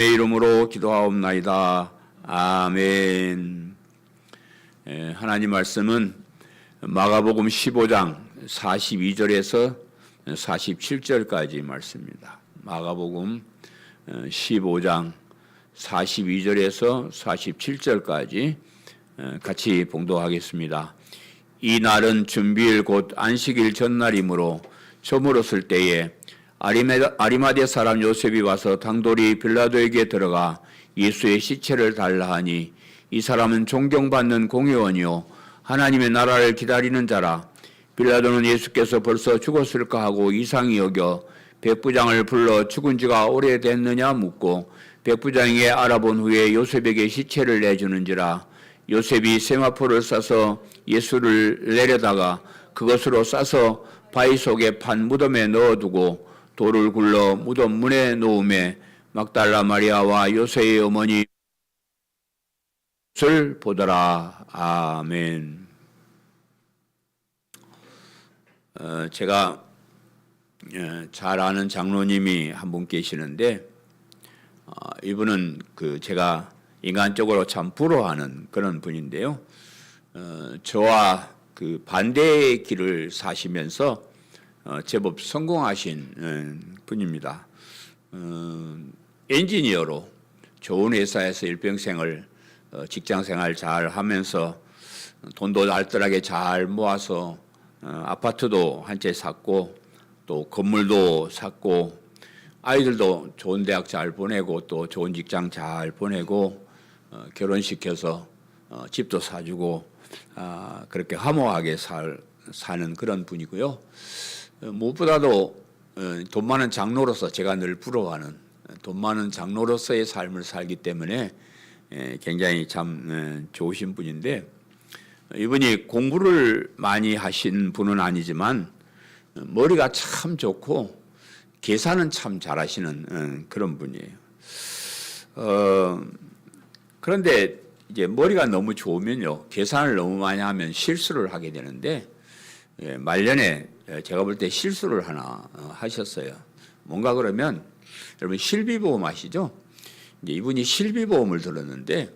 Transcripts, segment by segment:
내 이름으로 기도하옵나이다. 아멘. 하나님 말씀은 마가복음 15장 42절에서 47절까지 말씀입니다. 마가복음 15장 42절에서 47절까지 같이 봉독하겠습니다. 이 날은 준비일 곧 안식일 전날이므로 저물었을 때에 아리마대 사람 요셉이 와서 당돌이 빌라도에게 들어가 예수의 시체를 달라 하니 이 사람은 존경받는 공의원이요 하나님의 나라를 기다리는 자라. 빌라도는 예수께서 벌써 죽었을까 하고 이상히 여겨 백부장을 불러 죽은 지가 오래됐느냐 묻고 백부장에게 알아본 후에 요셉에게 시체를 내주는지라. 요셉이 세마포를 싸서 예수를 내려다가 그것으로 싸서 바위 속에 판 무덤에 넣어두고 돌을 굴러 무덤 문에 놓음에 막달라 마리아와 요새의 어머니 를 보더라. 아멘. 제가 잘 아는 장로님이 한 분 계시는데 이분은 제가 인간적으로 참 부러워하는 그런 분인데요. 저와 반대의 길을 사시면서 제법 성공하신 분입니다. 엔지니어로 좋은 회사에서 일평생을 직장생활 잘 하면서 돈도 알뜰하게 잘 모아서 아파트도 한 채 샀고 또 건물도 샀고 아이들도 좋은 대학 잘 보내고 또 좋은 직장 잘 보내고 결혼시켜서 집도 사주고 그렇게 화목하게 사는 그런 분이고요. 무엇보다도 돈 많은 장로로서 제가 늘 부러워하는 돈 많은 장로로서의 삶을 살기 때문에 굉장히 참 좋으신 분인데 이분이 공부를 많이 하신 분은 아니지만 머리가 참 좋고 계산은 참 잘하시는 그런 분이에요. 그런데 이제 머리가 너무 좋으면요 계산을 너무 많이 하면 실수를 하게 되는데 말년에 제가 볼 때 실수를 하나 하셨어요. 뭔가 그러면 여러분 실비보험 아시죠? 이제 이분이 실비보험을 들었는데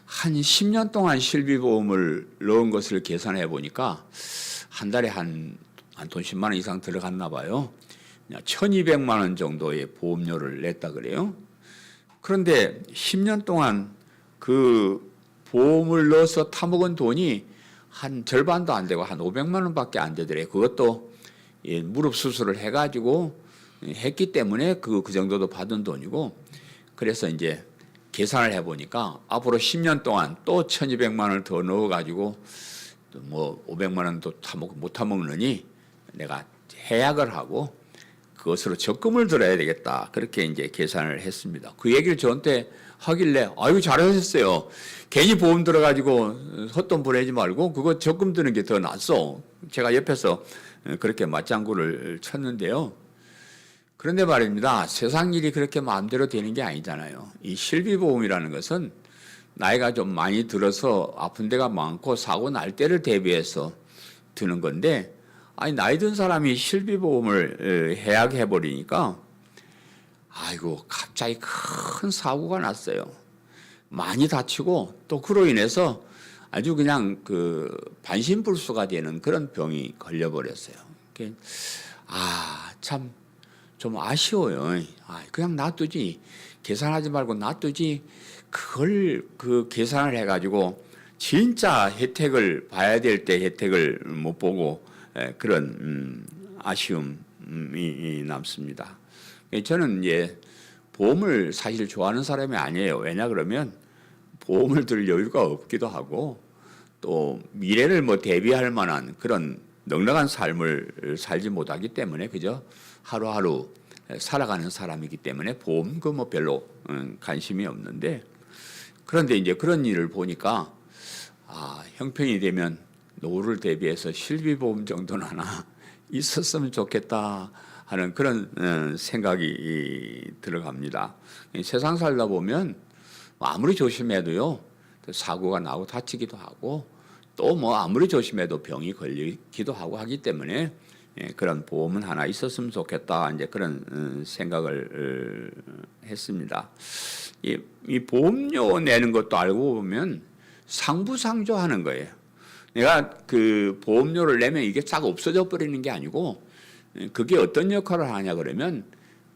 한 10년 동안 실비보험을 넣은 것을 계산해 보니까 한 달에 한 돈 10만 원 이상 들어갔나 봐요. 1,200만 원 정도의 보험료를 냈다 그래요. 그런데 10년 동안 그 보험을 넣어서 타먹은 돈이 한 절반도 안 되고 한 500만 원밖에 안 되더래요. 그것도 무릎 수술을 해가지고 했기 때문에 그 정도도 받은 돈이고 그래서 이제 계산을 해보니까 앞으로 10년 동안 또 1,200만 원을 더 넣어가지고 또 뭐 500만 원도 못 타먹느니 내가 해약을 하고 그것으로 적금을 들어야 되겠다. 그렇게 이제 계산을 했습니다. 그 얘기를 저한테 하길래 아유 잘하셨어요. 괜히 보험 들어가지고 헛돈 보내지 말고 그거 적금 드는 게 더 낫소. 제가 옆에서 그렇게 맞장구를 쳤는데요. 그런데 말입니다. 세상 일이 그렇게 마음대로 되는 게 아니잖아요. 이 실비보험이라는 것은 나이가 좀 많이 들어서 아픈 데가 많고 사고 날 때를 대비해서 드는 건데 아니 나이 든 사람이 실비보험을 해약해버리니까 아이고 갑자기 큰 사고가 났어요. 많이 다치고 또 그로 인해서 아주 그냥 반신불수가 되는 그런 병이 걸려버렸어요. 참 좀 아쉬워요. 그냥 놔두지. 계산하지 말고 놔두지. 그걸 계산을 해가지고 진짜 혜택을 봐야 될 때 혜택을 못 보고 그런 아쉬움이 남습니다. 저는 보험을 사실 좋아하는 사람이 아니에요. 왜냐 그러면 보험을 들 여유가 없기도 하고 또 미래를 대비할 만한 그런 넉넉한 삶을 살지 못하기 때문에 그저 하루하루 살아가는 사람이기 때문에 보험 별로 관심이 없는데 그런데 이제 그런 일을 보니까 형편이 되면 노후를 대비해서 실비보험 정도는 하나 있었으면 좋겠다 하는 그런 생각이 들어갑니다. 세상 살다 보면 아무리 조심해도요 사고가 나고 다치기도 하고 또 아무리 조심해도 병이 걸리기도 하고 하기 때문에 그런 보험은 하나 있었으면 좋겠다. 이제 그런 생각을 했습니다. 이 보험료 내는 것도 알고 보면 상부상조하는 거예요. 내가 그 보험료를 내면 이게 싹 없어져 버리는 게 아니고 그게 어떤 역할을 하냐 그러면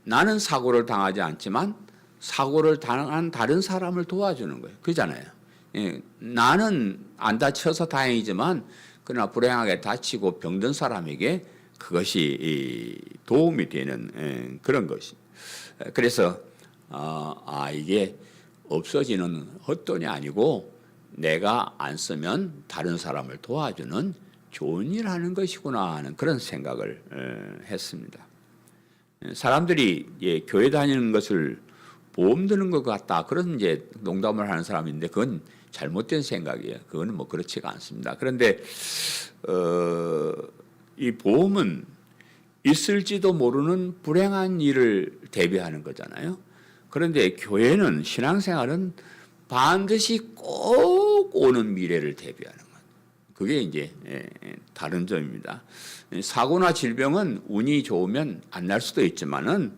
나는 사고를 당하지 않지만 사고를 당한 다른 사람을 도와주는 거예요. 그잖아요. 나는 안 다쳐서 다행이지만 그러나 불행하게 다치고 병든 사람에게 그것이 도움이 되는 그런 것이. 그래서 이게 없어지는 헛돈이 아니고 내가 안 쓰면 다른 사람을 도와주는 좋은 일 하는 것이구나 하는 그런 생각을 했습니다. 사람들이 교회 다니는 것을 보험 드는 것 같다 그런 이제 농담을 하는 사람인데 그건 잘못된 생각이에요. 그거는 뭐 그렇지가 않습니다. 그런데 이 보험은 있을지도 모르는 불행한 일을 대비하는 거잖아요. 그런데 교회는 신앙생활은 반드시 꼭 오는 미래를 대비하는 것. 그게 이제 다른 점입니다. 사고나 질병은 운이 좋으면 안 날 수도 있지만은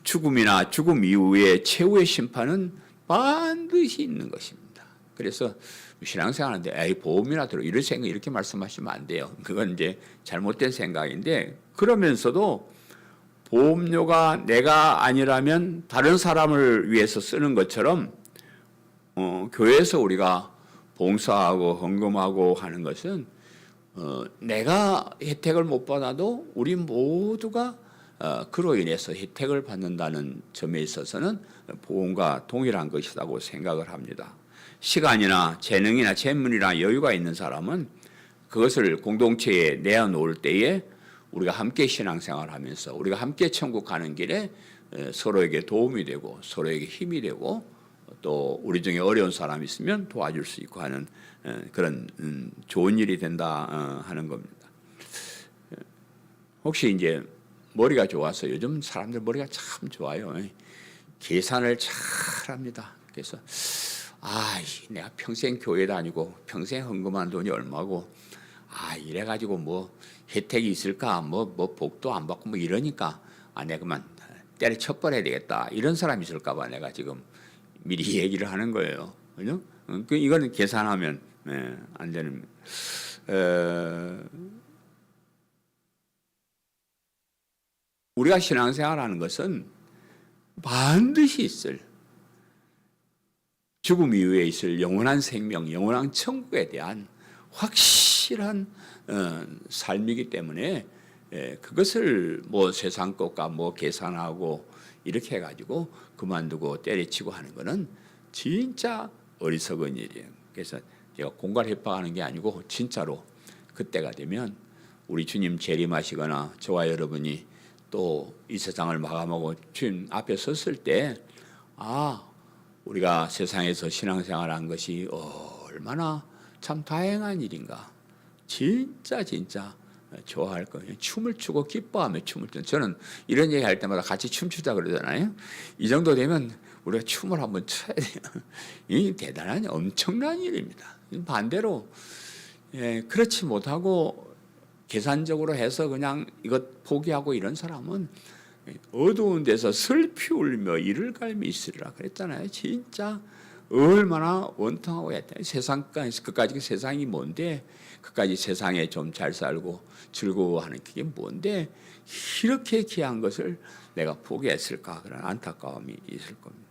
죽음이나 죽음 이후의 최후의 심판은 반드시 있는 것입니다. 그래서 신앙생활하는데 에이 보험이나 들어 이런 생각 이렇게 말씀하시면 안 돼요. 그건 이제 잘못된 생각인데 그러면서도 보험료가 내가 아니라면 다른 사람을 위해서 쓰는 것처럼 교회에서 우리가 봉사하고 헌금하고 하는 것은 내가 혜택을 못 받아도 우리 모두가 그로 인해서 혜택을 받는다는 점에 있어서는 보험과 동일한 것이라고 생각을 합니다. 시간이나 재능이나 재물이나 여유가 있는 사람은 그것을 공동체에 내어놓을 때에 우리가 함께 신앙생활을 하면서 우리가 함께 천국 가는 길에 서로에게 도움이 되고 서로에게 힘이 되고 또 우리 중에 어려운 사람이 있으면 도와줄 수 있고 하는 그런 좋은 일이 된다 하는 겁니다. 혹시 이제 머리가 좋아서 요즘 사람들 머리가 참 좋아요. 계산을 잘합니다. 그래서 내가 평생 교회 다니고 평생 헌금한 돈이 얼마고 이래가지고 뭐 혜택이 있을까 뭐 복도 안 받고 뭐 이러니까 내가 그만 때려쳐버려야 되겠다 이런 사람이 있을까봐 내가 지금 미리 얘기를 하는 거예요. 그죠? 이거는 계산하면 안 되는. 우리가 신앙생활하는 것은 반드시 있을 죽음 이후에 있을 영원한 생명, 영원한 천국에 대한 확실한 삶이기 때문에 그것을 뭐 세상 것과 뭐 계산하고 이렇게 해가지고 그만두고 때려치고 하는 거는 진짜 어리석은 일이에요. 그래서 제가 공갈 협박하는 게 아니고 진짜로 그때가 되면 우리 주님 재림하시거나 저와 여러분이 또 이 세상을 마감하고 주님 앞에 섰을 때 우리가 세상에서 신앙생활한 것이 얼마나 참 다행한 일인가. 진짜 좋아할 거예요. 춤을 추고 기뻐하며 춤을 추는. 저는 이런 얘기 할 때마다 같이 춤추자 그러잖아요. 이 정도 되면 우리가 춤을 한번 춰야 돼요. 이 대단한 엄청난 일입니다. 반대로 그렇지 못하고 계산적으로 해서 그냥 이것 포기하고 이런 사람은 어두운 데서 슬피 울며 이를 갈미 있으리라 그랬잖아요. 진짜 얼마나 원통하고 했다. 세상까지 그까지 세상이 뭔데 그까지 세상에 좀 잘 살고 즐거워하는 그게 뭔데 이렇게 귀한 것을 내가 포기했을까 그런 안타까움이 있을 겁니다.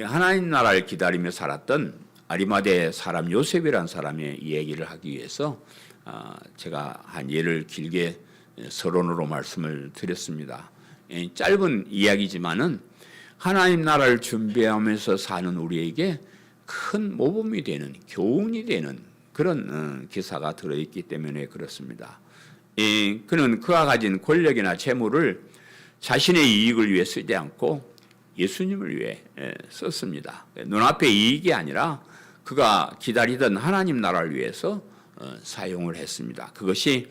하나님 나라를 기다리며 살았던 아리마대 사람 요셉이라는 사람의 이야기를 하기 위해서 제가 한 예를 길게 서론으로 말씀을 드렸습니다. 짧은 이야기지만은 하나님 나라를 준비하면서 사는 우리에게 큰 모범이 되는 교훈이 되는 그런 기사가 들어있기 때문에 그렇습니다. 그는 그가 가진 권력이나 재물을 자신의 이익을 위해 쓰지 않고 예수님을 위해 썼습니다. 눈앞의 이익이 아니라 그가 기다리던 하나님 나라를 위해서 사용을 했습니다. 그것이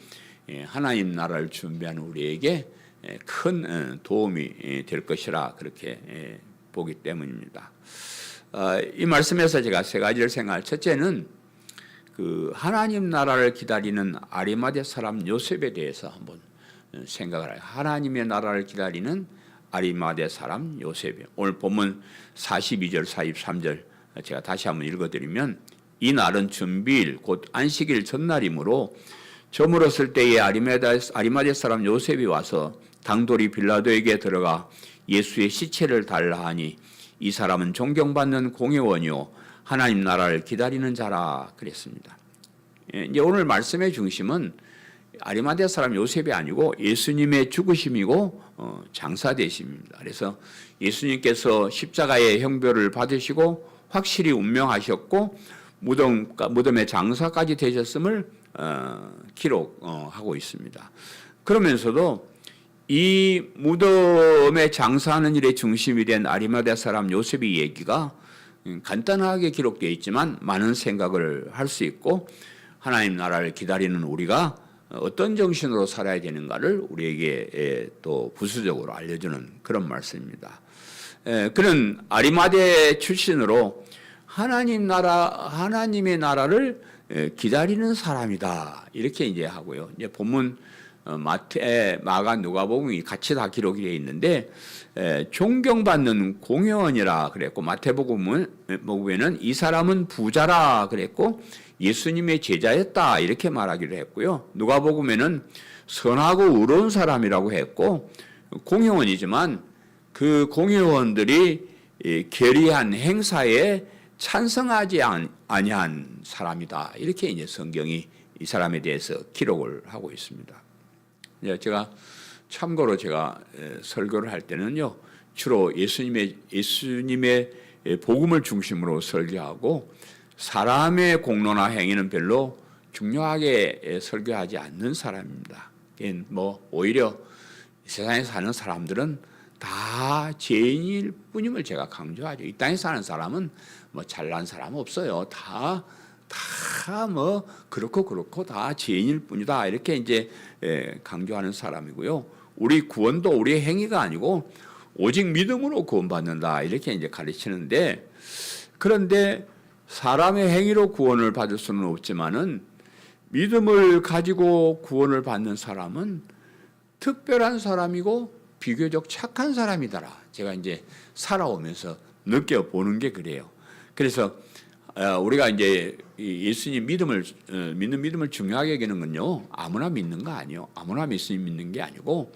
하나님 나라를 준비하는 우리에게 큰 도움이 될 것이라 그렇게 보기 때문입니다. 이 말씀에서 제가 세 가지를 첫째는 그 하나님 나라를 기다리는 아리마대 사람 요셉에 대해서 한번 생각을 해요. 하나님의 나라를 기다리는 아리마대 사람 요셉이 오늘 본문 42절 43절 제가 다시 한번 읽어드리면 이 날은 준비일 곧 안식일 전날이므로 저물었을 때에 아리마대 사람 요셉이 와서 당돌이 빌라도에게 들어가 예수의 시체를 달라 하니 이 사람은 존경받는 공회원이요 하나님 나라를 기다리는 자라 그랬습니다. 이제 오늘 말씀의 중심은 아리마대 사람 요셉이 아니고 예수님의 죽으심이고 장사되심입니다. 그래서 예수님께서 십자가의 형벌을 받으시고 확실히 운명하셨고 무덤의 장사까지 되셨음을 기록하고 있습니다. 그러면서도 이 무덤의 장사하는 일의 중심이 된 아리마대 사람 요셉의 얘기가 간단하게 기록되어 있지만 많은 생각을 할 수 있고 하나님 나라를 기다리는 우리가 어떤 정신으로 살아야 되는가를 우리에게 또 부수적으로 알려주는 그런 말씀입니다. 그는 아리마대 출신으로 하나님의 나라를 기다리는 사람이다. 이렇게 이제 하고요. 이제 본문 마태, 마가, 누가복음이 같이 다 기록이 되어 있는데 존경받는 공회원이라 그랬고 마태복음에는 이 사람은 부자라 그랬고 예수님의 제자였다 이렇게 말하기로 했고요. 누가복음에는 선하고 의로운 사람이라고 했고 공회원이지만 그 공회원들이 결의한 행사에 찬성하지 아니한 사람이다. 이렇게 이제 성경이 이 사람에 대해서 기록을 하고 있습니다. 제가 참고로 설교를 할 때는요, 주로 예수님의 복음을 중심으로 설교하고 사람의 공로나 행위는 별로 중요하게 설교하지 않는 사람입니다. 오히려 세상에 사는 사람들은 다 죄인일 뿐임을 제가 강조하죠. 이 땅에 사는 사람은 잘난 사람 없어요. 다 그렇고 다 죄인일 뿐이다. 이렇게 이제 강조하는 사람이고요. 우리 구원도 우리의 행위가 아니고 오직 믿음으로 구원받는다. 이렇게 이제 가르치는데 그런데 사람의 행위로 구원을 받을 수는 없지만은 믿음을 가지고 구원을 받는 사람은 특별한 사람이고 비교적 착한 사람이더라. 제가 이제 살아오면서 느껴보는 게 그래요. 그래서 우리가 이제 예수님 믿는 믿음을 중요하게 여기는 건요, 아무나 믿는 거 아니에요. 아무나 예수님 믿는 게 아니고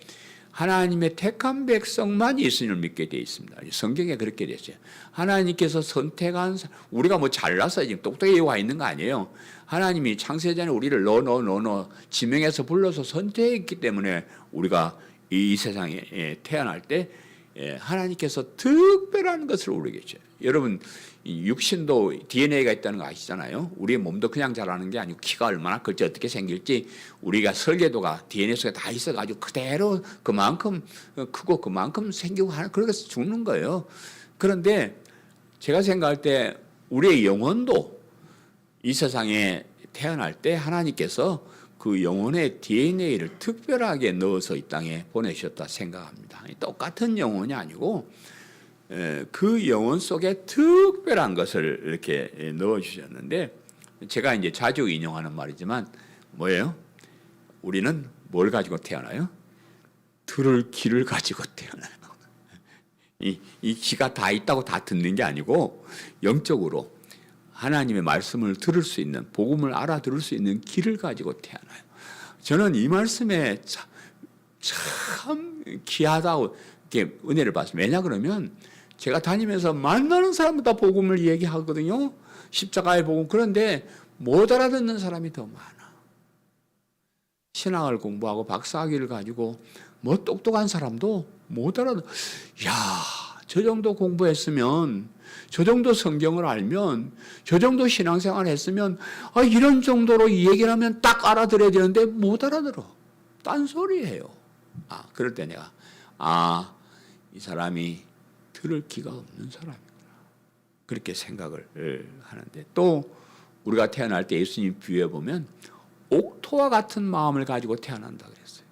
하나님의 택한 백성만 예수님을 믿게 되어 있습니다. 성경에 그렇게 됐어요. 하나님께서 선택한 우리가 잘나서 지금 똑똑히 와 있는 거 아니에요. 하나님이 창세전에 우리를 너 지명해서 불러서 선택했기 때문에 우리가 이 세상에 태어날 때 하나님께서 특별한 것을 우리에게 줘요. 여러분 육신도 DNA가 있다는 거 아시잖아요. 우리의 몸도 그냥 자라는 게 아니고 키가 얼마나 클지 어떻게 생길지 우리가 설계도가 DNA 속에 다 있어가지고 그대로 그만큼 크고 그만큼 생기고 그렇게 죽는 거예요. 그런데 제가 생각할 때 우리의 영혼도 이 세상에 태어날 때 하나님께서 그 영혼의 DNA를 특별하게 넣어서 이 땅에 보내셨다 생각합니다. 똑같은 영혼이 아니고 그 영혼 속에 특별한 것을 이렇게 넣어주셨는데 제가 이제 자주 인용하는 말이지만 뭐예요? 우리는 뭘 가지고 태어나요? 들을 귀를 가지고 태어나요. 이 귀가 다 있다고 다 듣는 게 아니고 영적으로 하나님의 말씀을 들을 수 있는 복음을 알아들을 수 있는 귀를 가지고 태어나요. 저는 이 말씀에 참 귀하다고 이렇게 은혜를 받습니다. 왜냐 그러면 제가 다니면서 만나는 사람마다 복음을 얘기하거든요. 십자가의 복음. 그런데 못 알아듣는 사람이 더 많아. 신앙을 공부하고 박사학위를 가지고 똑똑한 사람도 못 알아듣. 야, 저 정도 공부했으면, 저 정도 성경을 알면, 저 정도 신앙생활 했으면 이런 정도로 이 얘기를 하면 딱 알아들어야 되는데 못 알아들어. 딴소리예요. 그럴 때 내가 이 사람이 들을 귀가 없는 사람이구나. 그렇게 생각을 하는데 또 우리가 태어날 때 예수님 비유해 보면 옥토와 같은 마음을 가지고 태어난다 그랬어요.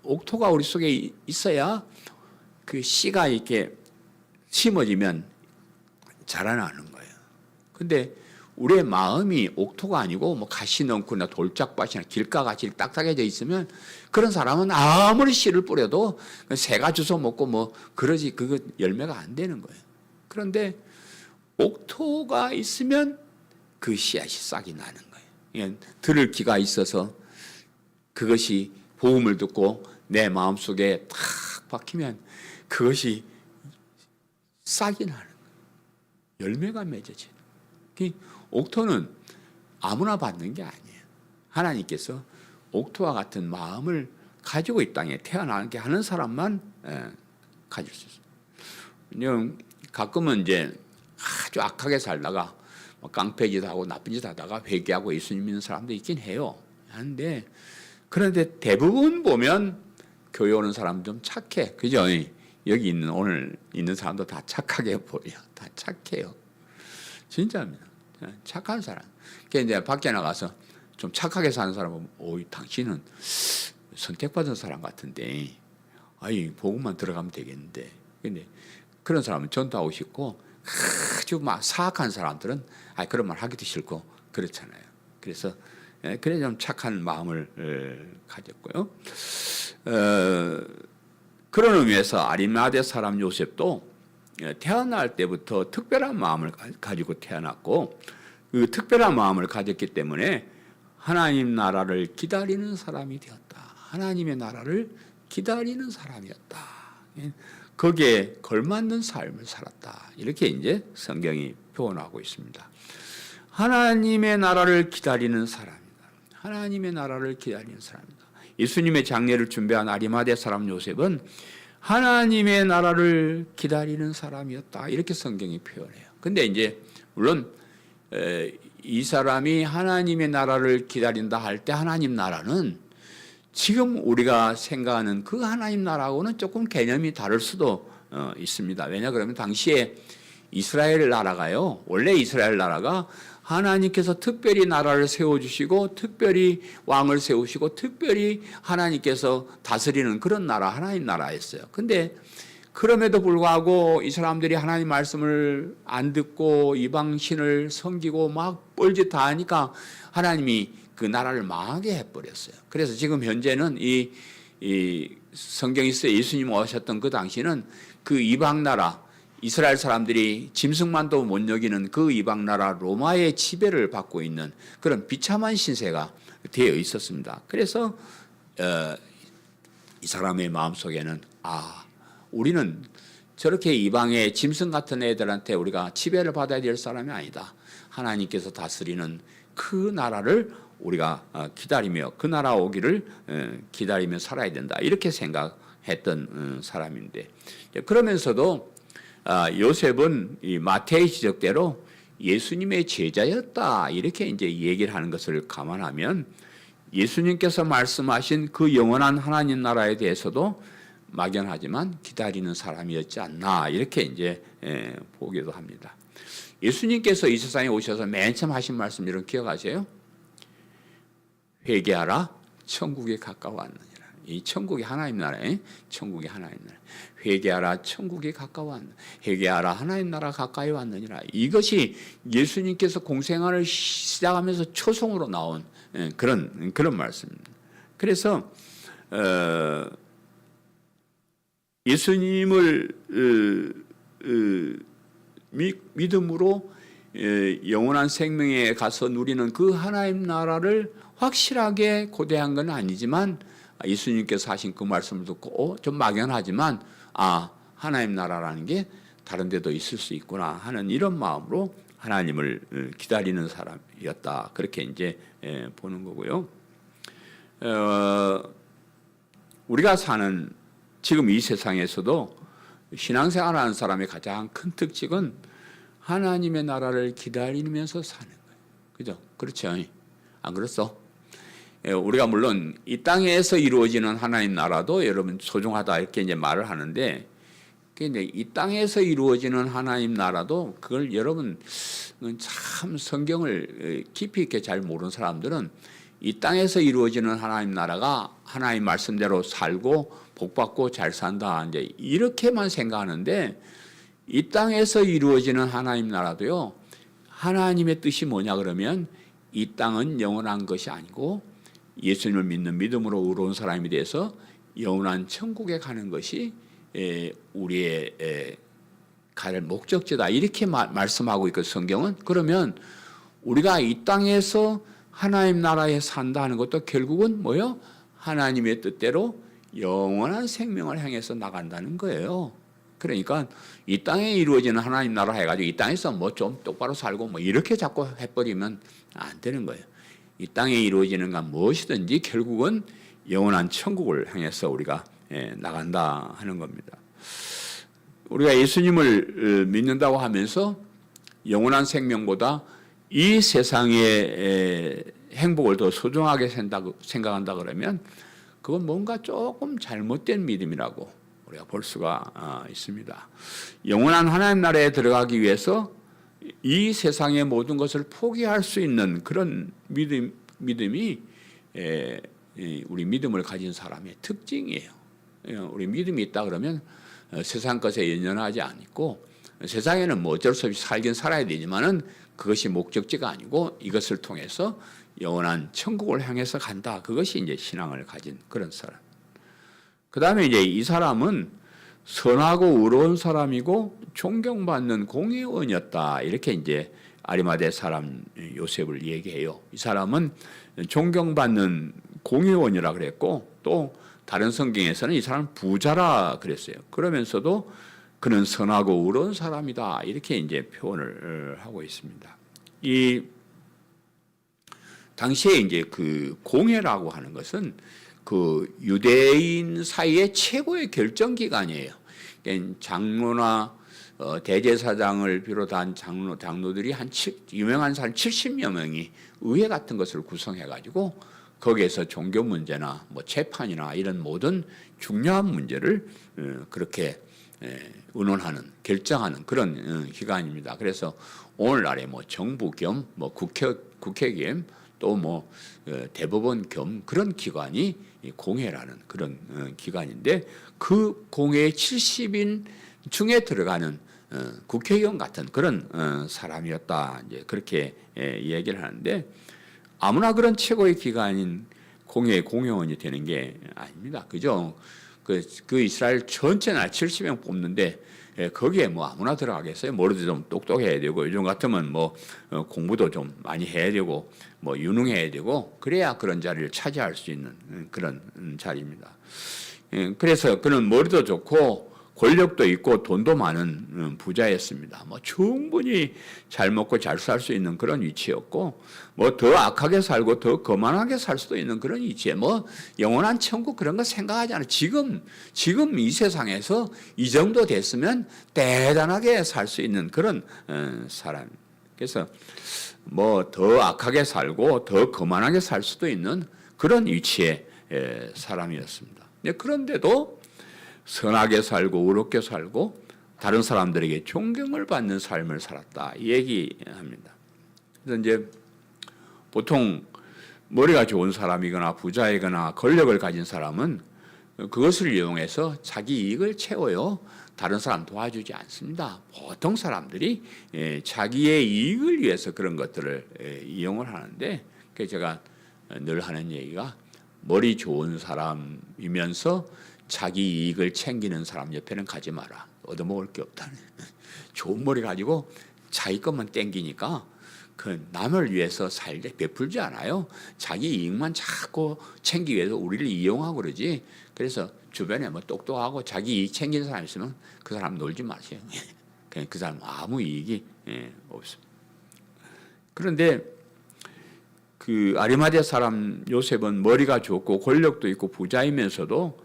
옥토가 우리 속에 있어야 그 씨가 이렇게 심어지면 자라나는 거예요. 근데 우리의 마음이 옥토가 아니고 뭐 가시넝쿨이나 돌짝밭이나 길가같이 딱딱해져 있으면 그런 사람은 아무리 씨를 뿌려도 새가 주워 먹고 뭐 그러지 그거 열매가 안 되는 거예요. 그런데 옥토가 있으면 그 씨앗이 싹이 나는 거예요. 들을 귀가 있어서 그것이 복음을 듣고 내 마음속에 탁 박히면 그것이 싹이 나는 거예요. 열매가 맺어지는 거예요. 옥토는 아무나 받는 게 아니에요. 하나님께서 옥토와 같은 마음을 가지고 이 땅에 태어나게 하는 사람만 가질 수 있어요. 가끔은 이제 아주 악하게 살다가 깡패짓 하고 나쁜 짓 하다가 회개하고 예수님 믿는 사람도 있긴 해요. 하는데 그런데 대부분 보면 교회 오는 사람 좀 착해. 그죠? 여기 있는 오늘 있는 사람도 다 착하게 보여. 다 착해요. 진짜입니다. 착한 사람. 그러니까 이제 밖에 나가서 좀 착하게 사는 사람은 당신은 선택받은 사람 같은데 복음만 들어가면 되겠는데. 근데 그런 사람은 전도하고 싶고 아주 막 사악한 사람들은 그런 말 하기도 싫고 그렇잖아요. 그래서 그래 좀 착한 마음을 가졌고요. 그런 의미에서 아리마대 사람 요셉도 태어날 때부터 특별한 마음을 가지고 태어났고 그 특별한 마음을 가졌기 때문에 하나님 나라를 기다리는 사람이 되었다. 하나님의 나라를 기다리는 사람이었다. 거기에 걸맞는 삶을 살았다. 이렇게 이제 성경이 표현하고 있습니다. 하나님의 나라를 기다리는 사람이다. 하나님의 나라를 기다리는 사람이다. 예수님의 장례를 준비한 아리마대 사람 요셉은 하나님의 나라를 기다리는 사람이었다. 이렇게 성경이 표현해요. 근데 이제 물론 이 사람이 하나님의 나라를 기다린다 할 때 하나님 나라는 지금 우리가 생각하는 그 하나님 나라하고는 조금 개념이 다를 수도 있습니다. 왜냐 그러면 당시에 이스라엘 나라가요. 원래 이스라엘 나라가 하나님께서 특별히 나라를 세워주시고 특별히 왕을 세우시고 특별히 하나님께서 다스리는 그런 나라 하나님 나라였어요. 근데 그럼에도 불구하고 이 사람들이 하나님 말씀을 안 듣고 이방신을 섬기고 막 뻘짓 다 하니까 하나님이 그 나라를 망하게 해버렸어요. 그래서 지금 현재는 이 성경이 써 예수님 오셨던 그 당시는 그 이방 나라 이스라엘 사람들이 짐승만도 못 여기는 그 이방 나라 로마의 지배를 받고 있는 그런 비참한 신세가 되어 있었습니다. 그래서 이 사람의 마음속에는 우리는 저렇게 이방의 짐승 같은 애들한테 우리가 지배를 받아야 될 사람이 아니다. 하나님께서 다스리는 그 나라를 우리가 기다리며 그 나라 오기를 기다리며 살아야 된다. 이렇게 생각했던 사람인데 그러면서도 요셉은 이 마태의 지적대로 예수님의 제자였다. 이렇게 이제 얘기를 하는 것을 감안하면 예수님께서 말씀하신 그 영원한 하나님 나라에 대해서도 막연하지만 기다리는 사람이었지 않나. 이렇게 이제 보기도 합니다. 예수님께서 이 세상에 오셔서 맨 처음 하신 말씀 여러분 기억하세요? 회개하라. 천국에 가까워왔느니라. 이 천국이 하나님 나라에 천국이 하나님 나라. 회개하라 천국이 가까워왔느니라. 회개하라 하나님 나라 가까이 왔느니라. 이것이 예수님께서 공생활을 시작하면서 초성으로 나온 그런 말씀입니다. 그래서 예수님을 믿음으로 영원한 생명에 가서 누리는 그 하나님 나라를 확실하게 고대한 건 아니지만 예수님께서 하신 그 말씀을 듣고 좀 막연하지만 하나님 나라라는 게 다른 데도 있을 수 있구나 하는 이런 마음으로 하나님을 기다리는 사람이었다. 그렇게 이제 보는 거고요. 우리가 사는 지금 이 세상에서도 신앙생활하는 사람의 가장 큰 특징은 하나님의 나라를 기다리면서 사는 거예요. 그죠? 그렇죠? 안 그렇소? 우리가 물론 이 땅에서 이루어지는 하나님 나라도 여러분 소중하다 이렇게 이제 말을 하는데, 이 땅에서 이루어지는 하나님 나라도 그걸 여러분 참 성경을 깊이 있게 잘 모르는 사람들은 이 땅에서 이루어지는 하나님 나라가 하나님 말씀대로 살고 복받고 잘 산다 이제 이렇게만 생각하는데, 이 땅에서 이루어지는 하나님 나라도요 하나님의 뜻이 뭐냐 그러면 이 땅은 영원한 것이 아니고 예수님을 믿는 믿음으로 의로운 사람이 돼서 영원한 천국에 가는 것이 우리의 갈 목적지다 이렇게 말씀하고 있고 성경은. 그러면 우리가 이 땅에서 하나님 나라에 산다는 것도 결국은 뭐요? 하나님의 뜻대로 영원한 생명을 향해서 나간다는 거예요. 그러니까 이 땅에 이루어지는 하나님 나라 해가지고 이 땅에서 뭐 좀 똑바로 살고 뭐 이렇게 자꾸 해버리면 안 되는 거예요. 이 땅에 이루어지는 건 무엇이든지 결국은 영원한 천국을 향해서 우리가 나간다 하는 겁니다. 우리가 예수님을 믿는다고 하면서 영원한 생명보다 이 세상의 행복을 더 소중하게 생각한다 그러면 그건 뭔가 조금 잘못된 믿음이라고 우리가 볼 수가 있습니다. 영원한 하나님 나라에 들어가기 위해서 이 세상의 모든 것을 포기할 수 있는 그런 믿음이 우리 믿음을 가진 사람의 특징이에요. 우리 믿음이 있다 그러면 세상 것에 연연하지 않고 세상에는 뭐 어쩔 수 없이 살긴 살아야 되지만은 그것이 목적지가 아니고 이것을 통해서 영원한 천국을 향해서 간다. 그것이 이제 신앙을 가진 그런 사람. 그 다음에 이제 이 사람은 선하고 의로운 사람이고 존경받는 공의원이었다. 이렇게 이제 아리마대 사람 요셉을 얘기해요. 이 사람은 존경받는 공의원이라 그랬고 또 다른 성경에서는 이 사람은 부자라 그랬어요. 그러면서도 그는 선하고 의로운 사람이다. 이렇게 이제 표현을 하고 있습니다. 이 당시에 이제 그 공회라고 하는 것은 그 유대인 사이의 최고의 결정 기관이에요. 그러니까 장로나 대제사장을 비롯한 장로들이 유명한 사람 70여 명이 의회 같은 것을 구성해 가지고 거기에서 종교 문제나 뭐 재판이나 이런 모든 중요한 문제를 그렇게 의논하는 결정하는 그런 기관입니다. 그래서 오늘날에 뭐 정부 겸 뭐 국회 겸 또 뭐 대법원 겸 그런 기관이 공회라는 그런 기관인데 그 공회의 70인 중에 들어가는 국회의원 같은 그런 사람이었다. 이제 그렇게 얘기를 하는데 아무나 그런 최고의 기관인 공회의 공회의원이 되는 게 아닙니다. 그죠? 그 이스라엘 전체 날 70명 뽑는데 거기에 뭐 아무나 들어가겠어요? 머리도 좀 똑똑해야 되고 요즘 같으면 뭐 공부도 좀 많이 해야 되고 뭐 유능해야 되고 그래야 그런 자리를 차지할 수 있는 그런 자리입니다. 그래서 그는 머리도 좋고 권력도 있고 돈도 많은 부자였습니다. 뭐 충분히 잘 먹고 잘 살 수 있는 그런 위치였고 뭐 더 악하게 살고 더 거만하게 살 수도 있는 그런 위치에 뭐 영원한 천국 그런 거 생각하지 않아요. 지금 이 세상에서 이 정도 됐으면 대단하게 살 수 있는 그런 사람. 그래서 뭐 더 악하게 살고 더 거만하게 살 수도 있는 그런 위치의 사람이었습니다. 그런데도 선하게 살고 의롭게 살고 다른 사람들에게 존경을 받는 삶을 살았다 이 얘기합니다. 그래서 이제 보통 머리가 좋은 사람이거나 부자이거나 권력을 가진 사람은 그것을 이용해서 자기 이익을 채워요. 다른 사람 도와주지 않습니다. 보통 사람들이 자기의 이익을 위해서 그런 것들을 이용을 하는데 제가 늘 하는 얘기가 머리 좋은 사람이면서 자기 이익을 챙기는 사람 옆에는 가지 마라. 얻어먹을 게 없다네. 좋은 머리 가지고 자기 것만 땡기니까 그 남을 위해서 살게 베풀지 않아요. 자기 이익만 자꾸 챙기기 위해서 우리를 이용하고 그러지. 그래서 주변에 뭐 똑똑하고 자기 이익 챙기는 사람 있으면 그 사람 놀지 마세요. 그냥 그 사람 아무 이익이 없습니다. 그런데 그 아리마대 사람 요셉은 머리가 좋고 권력도 있고 부자이면서도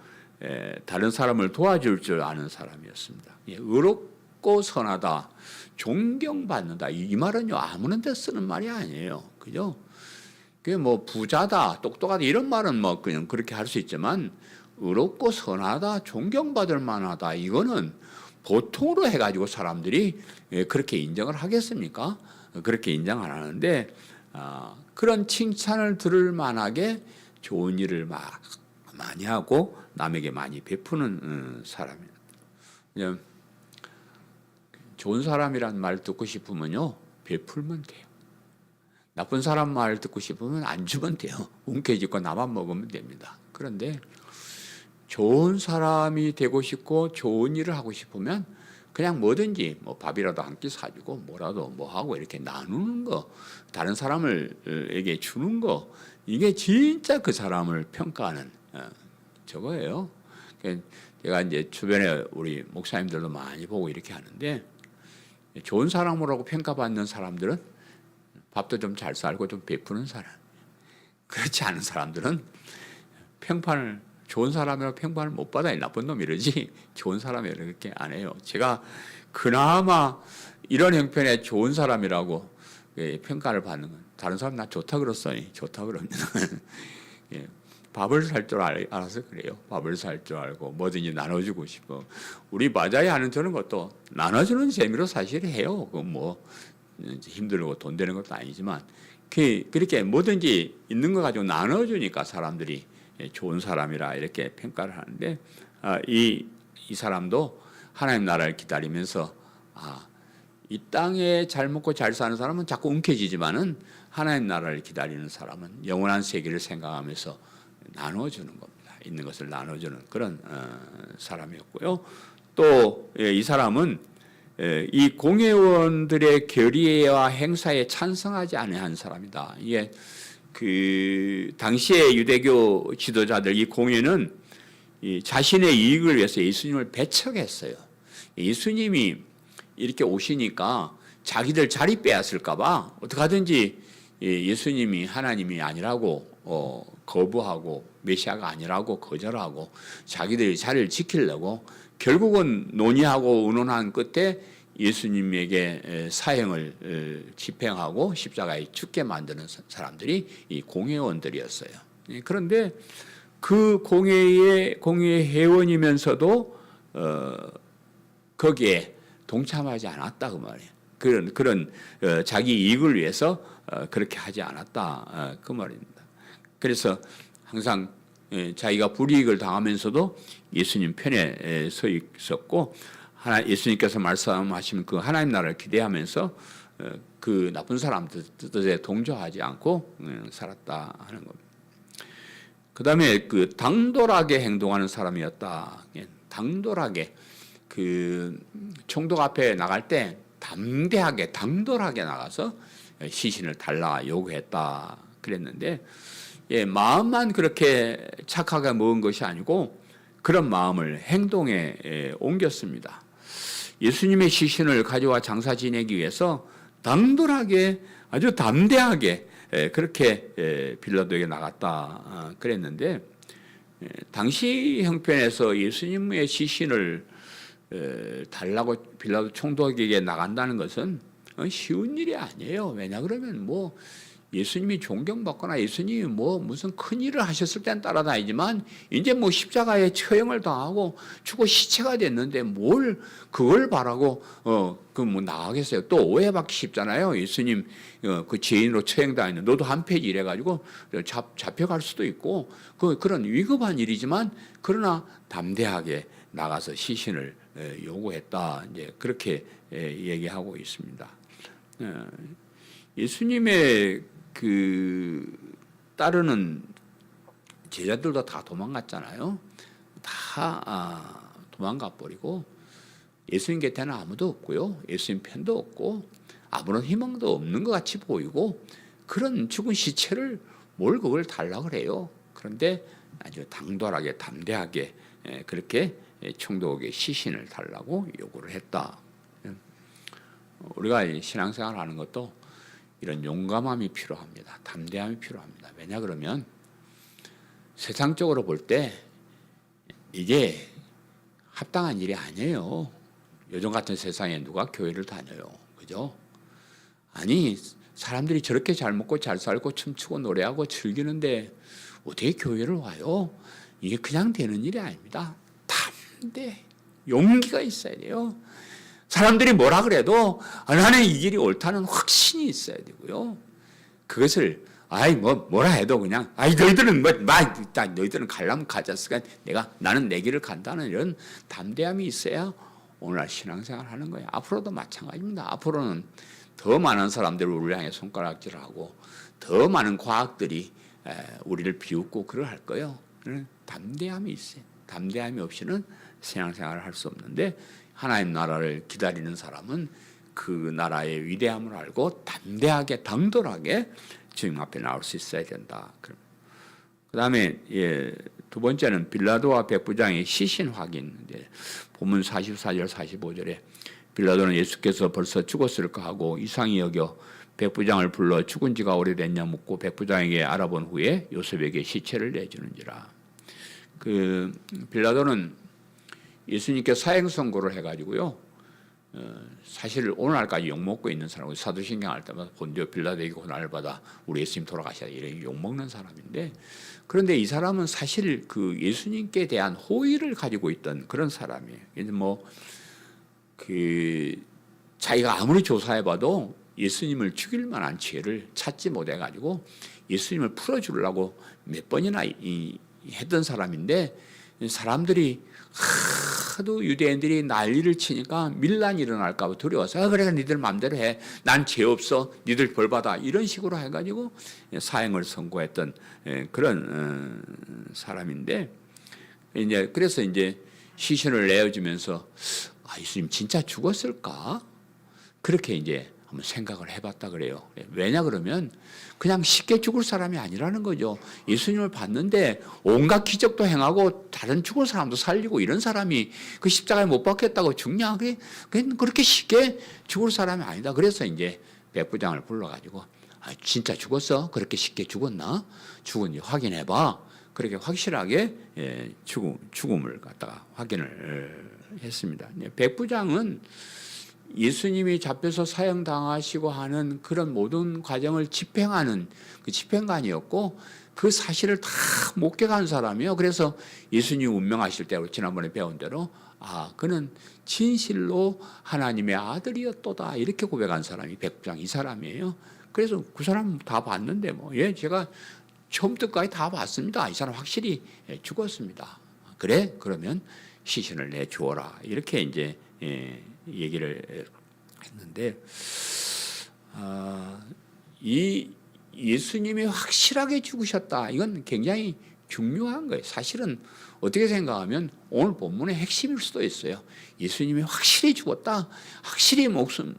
다른 사람을 도와줄 줄 아는 사람이었습니다. 의롭고 선하다, 존경받는다. 이 말은요 아무런 데 쓰는 말이 아니에요. 그죠? 그게 뭐 부자다, 똑똑하다 이런 말은 뭐 그냥 그렇게 할 수 있지만 의롭고 선하다, 존경받을 만하다 이거는 보통으로 해가지고 사람들이 그렇게 인정을 하겠습니까? 그렇게 인정 안 하는데 그런 칭찬을 들을 만하게 좋은 일을 많이 하고 남에게 많이 베푸는 사람이에요. 좋은 사람이란 말 듣고 싶으면요 베풀면 돼요. 나쁜 사람 말 듣고 싶으면 안 주면 돼요. 움켜쥐고 나만 먹으면 됩니다. 그런데 좋은 사람이 되고 싶고 좋은 일을 하고 싶으면 그냥 뭐든지 뭐 밥이라도 한 끼 사주고 뭐라도 뭐 하고 이렇게 나누는 거, 다른 사람을에게 주는 거, 이게 진짜 그 사람을 평가하는 저거예요. 제가 이제 주변에 우리 목사님들도 많이 보고 이렇게 하는데, 좋은 사람으로 평가받는 사람들은 밥도 좀 잘 살고 좀 베푸는 사람. 그렇지 않은 사람들은 평판을, 좋은 사람이라고 평판을 못 받아요. 나쁜 놈 이러지 좋은 사람이라고 이렇게 안 해요. 제가 그나마 이런 형편에 좋은 사람이라고 평가를 받는 건, 다른 사람 나 좋다 그랬어요. 좋다 그럽니다. 예, 밥을 살 줄 알아서 그래요. 밥을 살 줄 알고 뭐든지 나눠주고 싶어. 우리 맞아야 하는 저런 것도 나눠주는 재미로 사실 해요. 그 뭐 힘들고 돈 되는 것도 아니지만 그렇게 뭐든지 있는 거 가지고 나눠주니까 사람들이 좋은 사람이라 이렇게 평가를 하는데, 이 사람도 하나님 나라를 기다리면서 이 땅에 잘 먹고 잘 사는 사람은 자꾸 움켜쥐지만은 하나님 나라를 기다리는 사람은 영원한 세계를 생각하면서 나눠주는 겁니다. 있는 것을 나눠주는 그런 사람이었고요. 또 이 사람은 이 공회원들의 결의와 행사에 찬성하지 않은 사람이다. 이게 그 당시의 유대교 지도자들, 이 공회는 이 자신의 이익을 위해서 예수님을 배척했어요. 예수님이 이렇게 오시니까 자기들 자리 빼앗을까봐 어떻게 하든지 예수님이 하나님이 아니라고 거부하고 메시아가 아니라고 거절하고 자기들이 자리를 지키려고 결국은 논의하고 의논한 끝에 예수님에게 사형을 집행하고 십자가에 죽게 만드는 사람들이 이 공회원들이었어요. 그런데 그 공회 회원이면서도 거기에 동참하지 않았다 그 말이에요. 그런 자기 이익을 위해서 그렇게 하지 않았다 그 말입니다. 그래서 항상 자기가 불이익을 당하면서도 예수님 편에 서 있었고, 예수님께서 말씀하시는 그 하나님 나라를 기대하면서 그 나쁜 사람들 뜻에 동조하지 않고 살았다 하는 겁니다. 그 다음에 그 당돌하게 행동하는 사람이었다. 당돌하게, 그 총독 앞에 나갈 때 담대하게 당돌하게 나가서 시신을 달라 요구했다 그랬는데, 마음만 그렇게 착하게 먹은 것이 아니고 그런 마음을 행동에 옮겼습니다. 예수님의 시신을 가져와 장사 지내기 위해서 당돌하게, 아주 담대하게 그렇게 빌라도에게 나갔다 그랬는데, 당시 형편에서 예수님의 시신을 달라고 빌라도 총독에게 나간다는 것은 쉬운 일이 아니에요. 왜냐 그러면 뭐 예수님이 존경받거나 예수님이 뭐 무슨 큰 일을 하셨을 땐 따라다니지만 이제 뭐 십자가에 처형을 당하고 죽고 시체가 됐는데 뭘 그걸 바라고 그 뭐 나가겠어요. 또 오해받기 쉽잖아요. 예수님 그 죄인으로 처형당했는 너도 한 패지 이래가지고 잡혀갈 수도 있고 그런 위급한 일이지만, 그러나 담대하게 나가서 시신을 요구했다. 이제 그렇게 얘기하고 있습니다. 예수님의 그 따르는 제자들도 다 도망갔잖아요. 다 도망가 버리고 예수님 곁에는 아무도 없고요. 예수님 편도 없고 아무런 희망도 없는 것 같이 보이고, 그런 죽은 시체를 뭘 그걸 달라고 그래요. 그런데 아주 당돌하게 담대하게 그렇게 총독에게 시신을 달라고 요구를 했다. 우리가 신앙생활 하는 것도 이런 용감함이 필요합니다. 담대함이 필요합니다. 왜냐 그러면 세상적으로 볼 때 이게 합당한 일이 아니에요. 요즘 같은 세상에 누가 교회를 다녀요. 그죠? 아니, 사람들이 저렇게 잘 먹고 잘 살고 춤추고 노래하고 즐기는데 어떻게 교회를 와요? 이게 그냥 되는 일이 아닙니다. 담대, 용기가 있어야 돼요. 사람들이 뭐라 그래도 나는 이 길이 옳다는 확신이 있어야 되고요. 그것을 뭐라 해도 그냥 너희들은 너희들은 가려면 가졌으니까 나는 내 길을 간다는 이런 담대함이 있어야 오늘날 신앙생활 하는 거예요. 앞으로도 마찬가지입니다. 앞으로는 더 많은 사람들이 우리를 향해 손가락질하고 더 많은 과학들이 우리를 비웃고 그럴 거예요. 담대함이 있어요. 담대함이 없이는 신앙생활을 할 수 없는데 하나님 나라를 기다리는 사람은 그 나라의 위대함을 알고 담대하게 당돌하게 주님 앞에 나올 수 있어야 된다. 그 다음에 두 번째는 빌라도와 백부장의 시신 확인. 본문 44절 45절에 빌라도는 예수께서 벌써 죽었을까 하고 이상히 여겨 백부장을 불러 죽은 지가 오래됐냐 묻고 백부장에게 알아본 후에 요셉에게 시체를 내주는지라. 그 빌라도는 예수님께 사형 선고를 해가지고요. 사실 오늘날까지 욕먹고 있는 사람은 사도신경 할 때마다 본디오 빌라도에게 고난을 받아 우리 예수님 돌아가셔야 이렇게 욕먹는 사람인데, 그런데 이 사람은 사실 그 예수님께 대한 호의를 가지고 있던 그런 사람이에요. 그래서 자기가 아무리 조사해봐도 예수님을 죽일 만한 죄를 찾지 못해가지고 예수님을 풀어주려고 몇 번이나 했던 사람인데, 사람들이 하도 유대인들이 난리를 치니까 밀란이 일어날까 봐 두려워서 그래 니들 마음대로 해. 난 죄 없어. 니들 벌 받아. 이런 식으로 해가지고 사형을 선고했던 그런 사람인데, 그래서 이제 시신을 내어주면서 예수님 진짜 죽었을까? 그렇게 이제 한번 생각을 해봤다 그래요. 왜냐 그러면 그냥 쉽게 죽을 사람이 아니라는 거죠. 예수님을 봤는데 온갖 기적도 행하고 다른 죽을 사람도 살리고 이런 사람이 그 십자가에 못 박혔다고 죽냐? 그렇게 쉽게 죽을 사람이 아니다. 그래서 이제 백부장을 불러가지고 진짜 죽었어? 그렇게 쉽게 죽었나? 죽은지 확인해봐. 그렇게 확실하게 죽음을 갖다가 확인을 했습니다. 백부장은 예수님이 잡혀서 사형당하시고 하는 그런 모든 과정을 집행하는 그 집행관이었고, 그 사실을 다 목격한 사람이요. 그래서 예수님 운명하실 때 지난번에 배운 대로 그는 진실로 하나님의 아들이었도다 이렇게 고백한 사람이 백부장 이 사람이에요. 그래서 그 사람 다 봤는데 제가 처음부터까지 다 봤습니다. 이 사람 확실히 죽었습니다. 그래? 그러면 시신을 내주어라. 이렇게 이제 얘기를 했는데, 이 예수님이 확실하게 죽으셨다. 이건 굉장히 중요한 거예요. 사실은 어떻게 생각하면 오늘 본문의 핵심일 수도 있어요. 예수님이 확실히 죽었다. 확실히 목숨이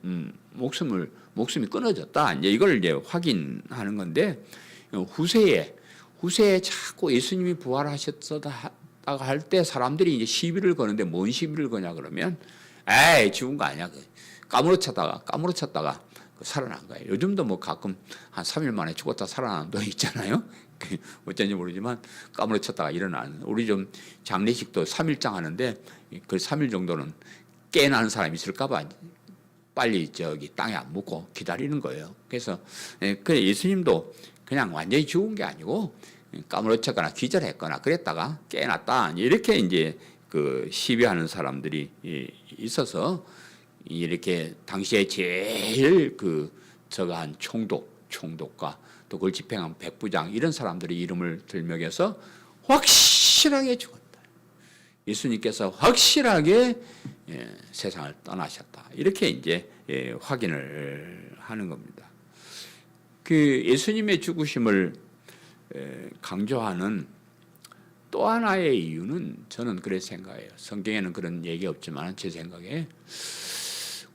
끊어졌다. 이걸 이제 확인하는 건데, 후세에 자꾸 예수님이 부활하셨다가 할 때 사람들이 이제 시비를 거는데 뭔 시비를 거냐 그러면 죽은 거 아니야. 까무러쳤다가 살아난 거예요. 요즘도 가끔 한 3일 만에 죽었다 살아난 도 있잖아요. 어쩐지 모르지만 까무러쳤다가 일어나는. 우리 좀 장례식도 3일장 하는데 그 3일 정도는 깨나는 사람이 있을까 봐 빨리 땅에 안 묻고 기다리는 거예요. 그래서 예수님도 그냥 완전히 죽은 게 아니고 까무러쳤거나 기절했거나 그랬다가 깨났다. 이렇게 이제 그 시비하는 사람들이 있어서 이렇게 당시에 제일 저거한 총독과 또 그걸 집행한 백부장 이런 사람들이 이름을 들먹여서 확실하게 죽었다. 예수님께서 확실하게 세상을 떠나셨다. 이렇게 이제 확인을 하는 겁니다. 그 예수님의 죽으심을 강조하는 또 하나의 이유는 저는 그렇게 생각해요. 성경에는 그런 얘기 없지만 제 생각에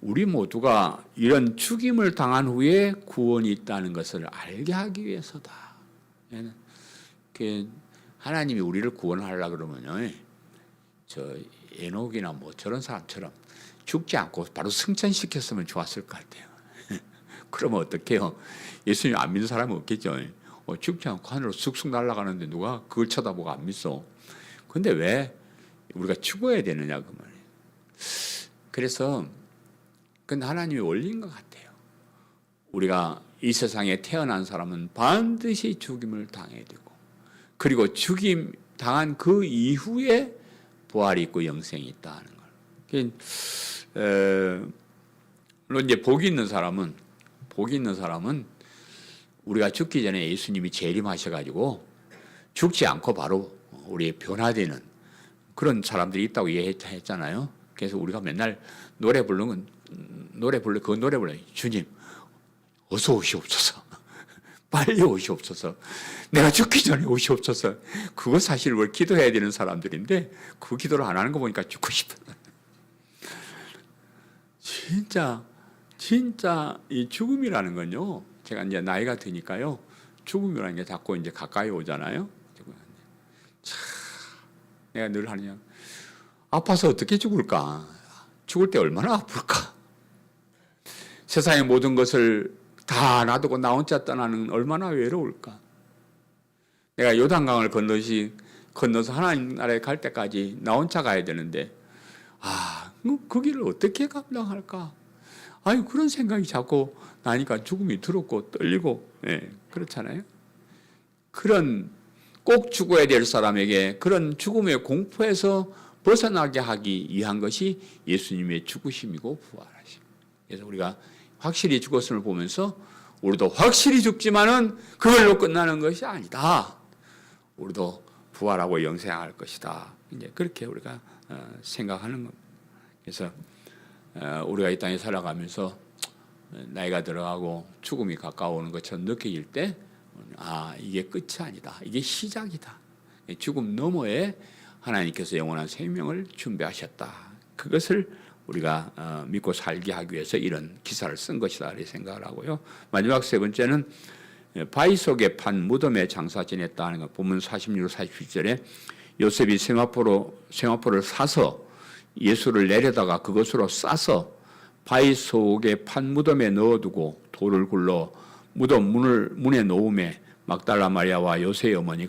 우리 모두가 이런 죽임을 당한 후에 구원이 있다는 것을 알게 하기 위해서다. 하나님이 우리를 구원하려고 그러면요, 에녹이나 저런 사람처럼 죽지 않고 바로 승천시켰으면 좋았을 것 같아요. 그러면 어떡해요? 예수님 안 믿는 사람은 없겠죠. 죽지 않고 하늘로 쑥쑥 날아가는데 누가 그걸 쳐다보고 안 믿어? 근데 왜 우리가 죽어야 되느냐 그 말이에요. 그래서 그건 하나님의 원리인 것 같아요. 우리가 이 세상에 태어난 사람은 반드시 죽임을 당해야 되고, 그리고 죽임 당한 그 이후에 부활이 있고 영생이 있다는 걸. 물론 이제 복이 있는 사람은 우리가 죽기 전에 예수님이 재림하셔가지고 죽지 않고 바로 우리 변화되는 그런 사람들이 있다고 이해했잖아요. 그래서 우리가 맨날 그 노래 불러요. 주님, 어서 오시옵소서. 빨리 오시옵소서. 내가 죽기 전에 오시옵소서. 그거 사실 뭘 기도해야 되는 사람들인데 그 기도를 안 하는 거 보니까 죽고 싶어. 진짜 이 죽음이라는 건요. 제가 이제 나이가 드니까요. 죽음이라는 게 자꾸 이제 가까이 오잖아요. 참, 내가 늘 하냐. 아파서 어떻게 죽을까? 죽을 때 얼마나 아플까? 세상의 모든 것을 다 놔두고 나 혼자 떠나는 얼마나 외로울까? 내가 요단강을 건너서 하나님 나라에 갈 때까지 나 혼자 가야 되는데, 그 길을 어떻게 감당할까? 그런 생각이 자꾸 나니까 죽음이 두렵고 떨리고, 그렇잖아요. 그런 꼭 죽어야 될 사람에게 그런 죽음의 공포에서 벗어나게 하기 위한 것이 예수님의 죽으심이고 부활하심. 그래서 우리가 확실히 죽었음을 보면서 우리도 확실히 죽지만은 그걸로 끝나는 것이 아니다. 우리도 부활하고 영생할 것이다. 이제 그렇게 우리가 생각하는 겁니다. 그래서 우리가 이 땅에 살아가면서 나이가 들어가고 죽음이 가까워오는 것처럼 느껴질 때, 이게 끝이 아니다. 이게 시작이다. 죽음 너머에 하나님께서 영원한 생명을 준비하셨다. 그것을 우리가 믿고 살게 하기 위해서 이런 기사를 쓴 것이다 이렇게 생각을 하고요. 마지막 세 번째는 바위 속에 판 무덤에 장사 지냈다 하는 것. 본문 46, 47절에 요셉이 세마포를 사서 예수를 내려다가 그것으로 싸서 바위 속에 판 무덤에 넣어두고 돌을 굴러 무덤 문에 놓음에 막달라 마리아와 요새의 어머니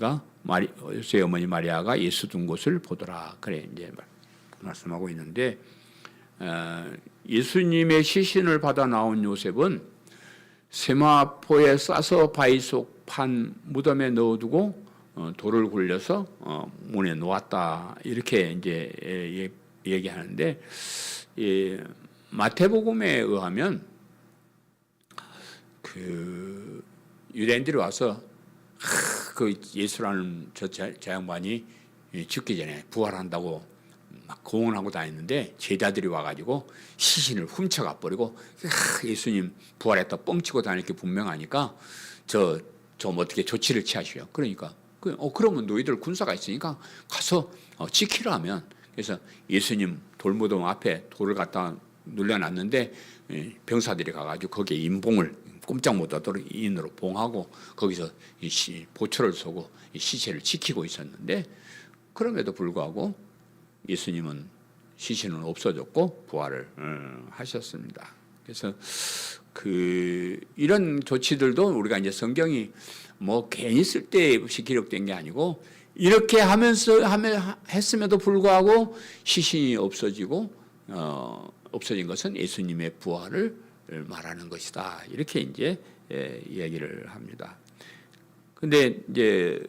마리아가 예수 둔 곳을 보더라. 그래 이제 말씀하고 있는데, 예수님의 시신을 받아 나온 요셉은 세마포에 싸서 바위 속 판 무덤에 넣어두고 돌을 굴려서 문에 놓았다. 이렇게 이제 얘기하는데, 마태복음에 의하면 그 유대인들이 와서 그 예수라는 저 양반이 죽기 전에 부활한다고 막 고언하고 다녔는데, 제자들이 와가지고 시신을 훔쳐가 버리고 예수님 부활했다 뻥치고 다닐 게 분명하니까 좀 어떻게 조치를 취하시오. 그러니까 그러면 너희들 군사가 있으니까 가서 지키라면, 그래서 예수님 돌무덤 앞에 돌을 갖다 눌려놨는데 병사들이 가가지고 거기에 인봉을 꼼짝 못하도록 인으로 봉하고 거기서 보초를 쏘고 시체를 지키고 있었는데, 그럼에도 불구하고 예수님은 시신은 없어졌고 부활을 하셨습니다. 그래서 이런 조치들도 우리가 이제 성경이 뭐 괜히 쓸데없이 기록된 게 아니고, 이렇게 했음에도 불구하고 시신이 없어진 것은 예수님의 부활을 말하는 것이다. 이렇게 이제 얘기를 합니다. 근데 이제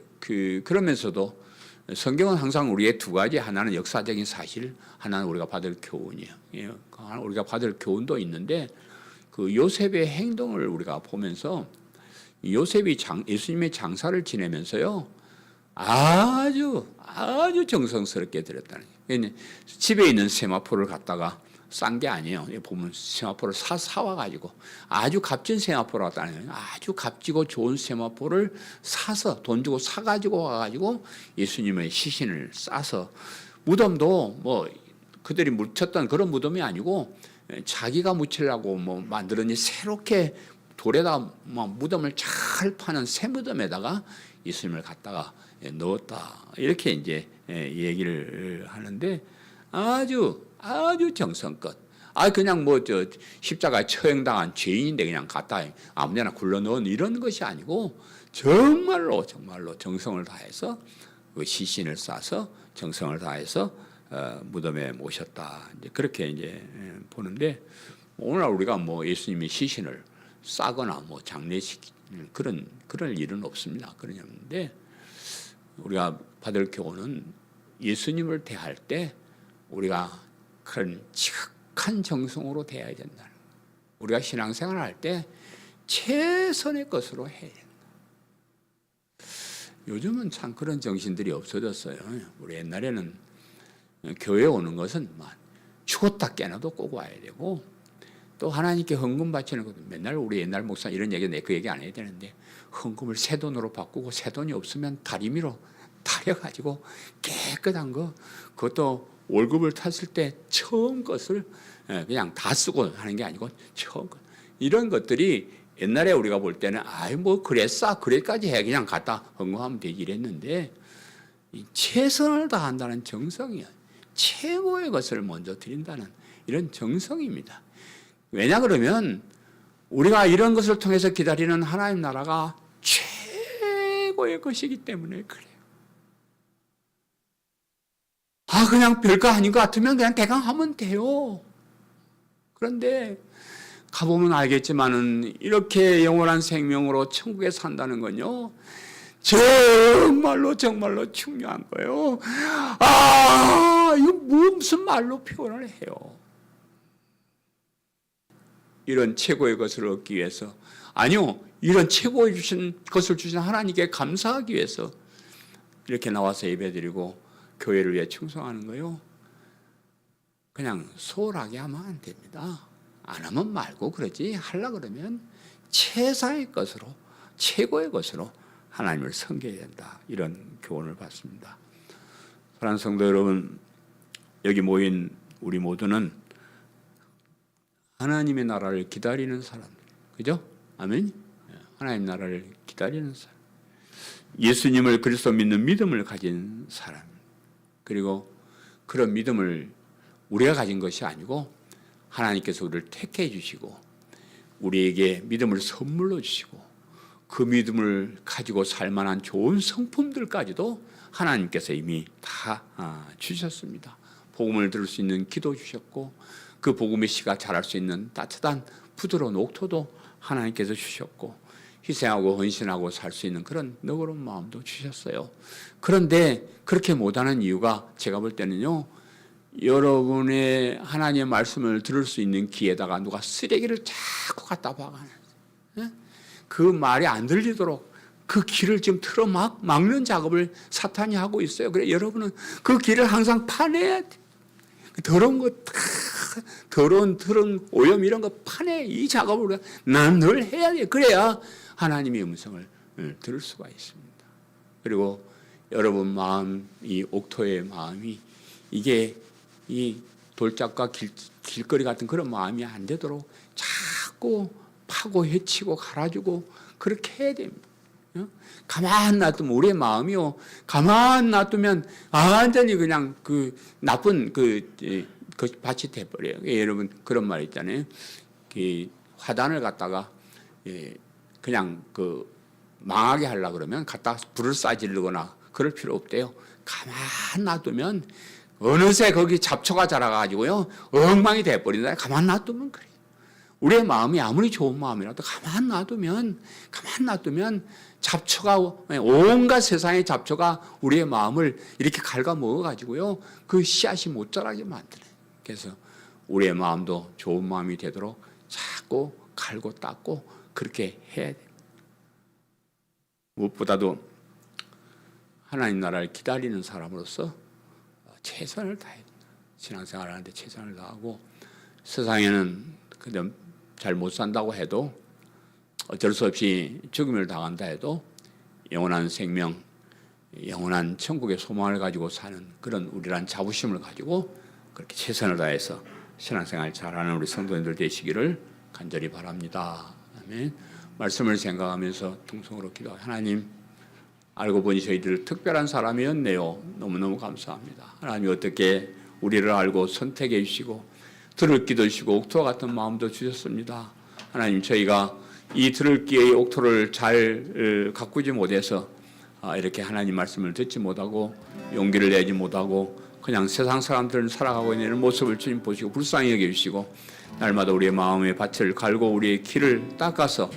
그러면서도 성경은 항상 우리의 두 가지, 하나는 역사적인 사실, 하나는 우리가 받을 교훈이에요. 우리가 받을 교훈도 있는데, 그 요셉의 행동을 우리가 보면서 요셉이 예수님의 장사를 지내면서요, 아주 정성스럽게 드렸다는 거예요. 집에 있는 세마포를 갖다가 싼 게 아니에요. 보면 세마포를 사와가지고 아주 값진 세마포를 갖다는 거예요. 아주 값지고 좋은 세마포를 사서 돈 주고 사가지고 와가지고 예수님의 시신을 싸서, 무덤도 뭐 그들이 묻혔던 그런 무덤이 아니고 자기가 묻히려고 뭐 만들었니 새롭게 돌에다 무덤을 잘 파는 새 무덤에다가 예수님을 갖다가 넣었다. 이렇게 이제 얘기를 하는데, 아주 정성껏. 그냥 십자가에 처형당한 죄인인데 그냥 갖다 아무데나 굴러 넣은 이런 것이 아니고, 정말로 정성을 다해서 그 시신을 싸서 정성을 다해서 무덤에 모셨다. 이제 그렇게 이제 보는데, 오늘날 우리가 예수님의 시신을 싸거나 장례시키는 그런 일은 없습니다. 그러는데, 우리가 받을 교훈은 예수님을 대할 때 우리가 그런 지극한 정성으로 대해야 된다는, 우리가 신앙생활을 할 때 최선의 것으로 해야 된다. 요즘은 참 그런 정신들이 없어졌어요. 우리 옛날에는 교회 오는 것은 죽었다 깨나도 꼭 와야 되고, 또 하나님께 헌금 바치는 것도 맨날 우리 옛날 목사 이런 얘기 내 그 얘기 안 해야 되는데 헌금을 새 돈으로 바꾸고 새 돈이 없으면 다리미로 타려가지고 깨끗한 거 그것도 월급을 탔을 때 처음 것을 그냥 다 쓰고 하는 게 아니고 처음 것 이런 것들이 옛날에 우리가 볼 때는 아이 뭐 그랬어 그래까지 해 그냥 갖다 헌금하면 되지 이랬는데 최선을 다한다는 정성이야. 최고의 것을 먼저 드린다는 이런 정성입니다. 왜냐 그러면 우리가 이런 것을 통해서 기다리는 하나님 나라가 최고의 것이기 때문에 그래요. 그냥 별거 아닌 것 같으면 그냥 대강 하면 돼요. 그런데 가보면 알겠지만은 이렇게 영원한 생명으로 천국에 산다는 건요. 정말로 중요한 거예요. 이거 무슨 말로 표현을 해요. 이런 최고의 것을 얻기 위해서 아니요. 이런 최고의 것을 주신 하나님께 감사하기 위해서 이렇게 나와서 예배드리고 교회를 위해 충성하는 거요. 그냥 소홀하게 하면 안 됩니다. 안 하면 말고 그러지 하려고 그러면 최상의 것으로 최고의 것으로 하나님을 섬겨야 된다. 이런 교훈을 받습니다. 사랑하는 성도 여러분, 여기 모인 우리 모두는 하나님의 나라를 기다리는 사람들, 그죠? 아멘. 하나님 나라를 기다리는 사람, 예수님을 그리스도 믿는 믿음을 가진 사람, 그리고 그런 믿음을 우리가 가진 것이 아니고 하나님께서 우리를 택해 주시고 우리에게 믿음을 선물로 주시고 그 믿음을 가지고 살 만한 좋은 성품들까지도 하나님께서 이미 다 주셨습니다. 복음을 들을 수 있는 기도 주셨고 그 복음의 씨가 자랄 수 있는 따뜻한 부드러운 옥토도 하나님께서 주셨고 희생하고 헌신하고 살 수 있는 그런 너그러운 마음도 주셨어요. 그런데 그렇게 못하는 이유가 제가 볼 때는요. 여러분의 하나님의 말씀을 들을 수 있는 귀에다가 누가 쓰레기를 자꾸 갖다 박아놔요. 그 말이 안 들리도록 그 귀를 지금 막는 작업을 사탄이 하고 있어요. 그래 여러분은 그 귀를 항상 파내야 돼. 더러운 거 더러운 오염 이런 거 파내 이 작업을 난 늘 해야 돼. 그래야 하나님의 음성을 들을 수가 있습니다. 그리고 여러분 마음 이 옥토의 마음이 이게 이 돌짝과 길거리 같은 그런 마음이 안 되도록 자꾸 파고 헤치고 갈아주고 그렇게 해야 됩니다. 가만 놔두면 우리의 마음이요. 가만 놔두면 완전히 그냥 그 나쁜 그 밭이 돼버려요. 여러분 그런 말 있잖아요. 그 화단을 갖다가 그냥 그 망하게 하려 그러면 갖다 불을 쏴지르거나 그럴 필요 없대요. 가만 놔두면 어느새 거기 잡초가 자라가지고요 엉망이 돼버린다. 가만 놔두면 그래요. 우리의 마음이 아무리 좋은 마음이라도 가만 놔두면 잡초가 온갖 세상의 잡초가 우리의 마음을 이렇게 갉아먹어가지고요 그 씨앗이 못 자라게 만드네. 그래서 우리의 마음도 좋은 마음이 되도록 자꾸 갈고 닦고 그렇게 해야 돼. 무엇보다도 하나님 나라를 기다리는 사람으로서 최선을 다해야 된다. 신앙생활을 하는데 최선을 다하고 세상에는 그냥 잘 못 산다고 해도 어쩔 수 없이 죽음을 당한다 해도 영원한 생명, 영원한 천국의 소망을 가지고 사는 그런 우리란 자부심을 가지고 그렇게 최선을 다해서 신앙생활 잘하는 우리 성도님들 되시기를 간절히 바랍니다. 아멘. 말씀을 생각하면서 통성으로 기도하고 하나님 알고 보니 저희들 특별한 사람이었네요. 너무너무 감사합니다. 하나님 어떻게 우리를 알고 선택해 주시고 들을 귀도 주시고 옥토와 같은 마음도 주셨습니다. 하나님 저희가 이 들을 귀의 옥토를 잘 가꾸지 못해서 이렇게 하나님 말씀을 듣지 못하고 용기를 내지 못하고 그냥 세상 사람들은 살아가고 있는 모습을 주님 보시고 불쌍히 여겨주시고 날마다 우리의 마음의 밭을 갈고 우리의 길을 닦아서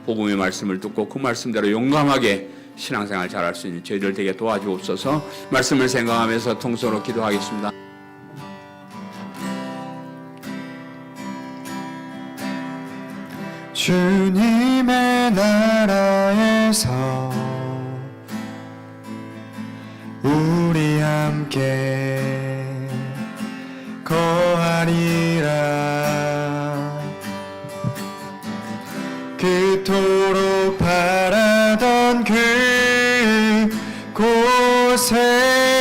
복음의 말씀을 듣고 그 말씀대로 용감하게 신앙생활 잘할 수 있는 저희들 되게 도와주옵소서. 말씀을 생각하면서 통성으로 기도하겠습니다. 주님의 나라에서 우리 함께 거하리라.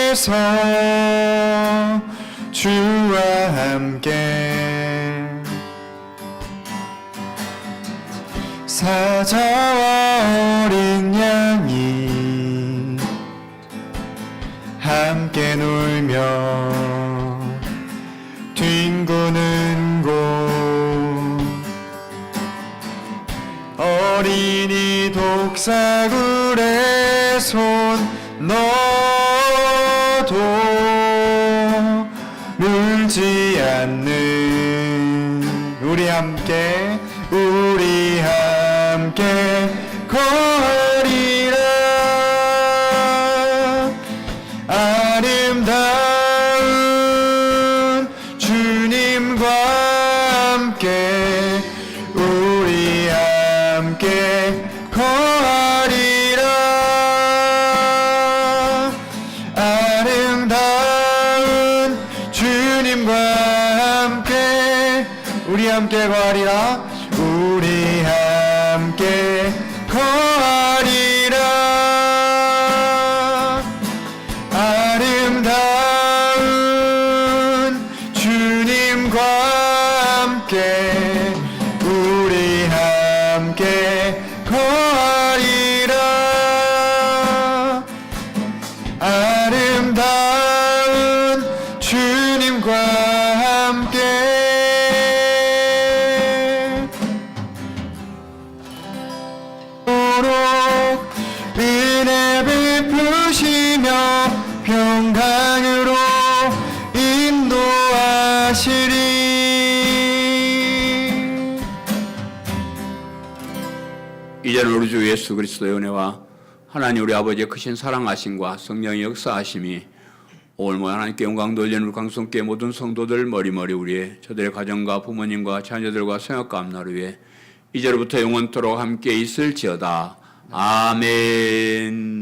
안에서 주와 함께 사자와 어린 양이 함께 놀며 뒹구는 곳 어린이 독사굴에 손 넣어도 물지 않는 우리 함께 거리라 아름다운 주님과 함께 우리 함께 거리라 아름다운 주님과 함께 우리 함께 거리라 우리 함께 거리라 아름다운 주님과 함께 우리 함께 거리라 아름다운 주님과 함께 은혜 베푸시며 평강으로 인도하시리 이제는 우리 주 예수 그리스도의 은혜와 하나님 우리 아버지의 크신 사랑하심과 성령의 역사하심이 오늘 모 하나님께 영광 돌리는 우리 강성교회 모든 성도들 머리머리 우리의 저들의 가정과 부모님과 자녀들과 생업감나를 위해 이제로부터 영원토록 함께 있을지어다. 아멘.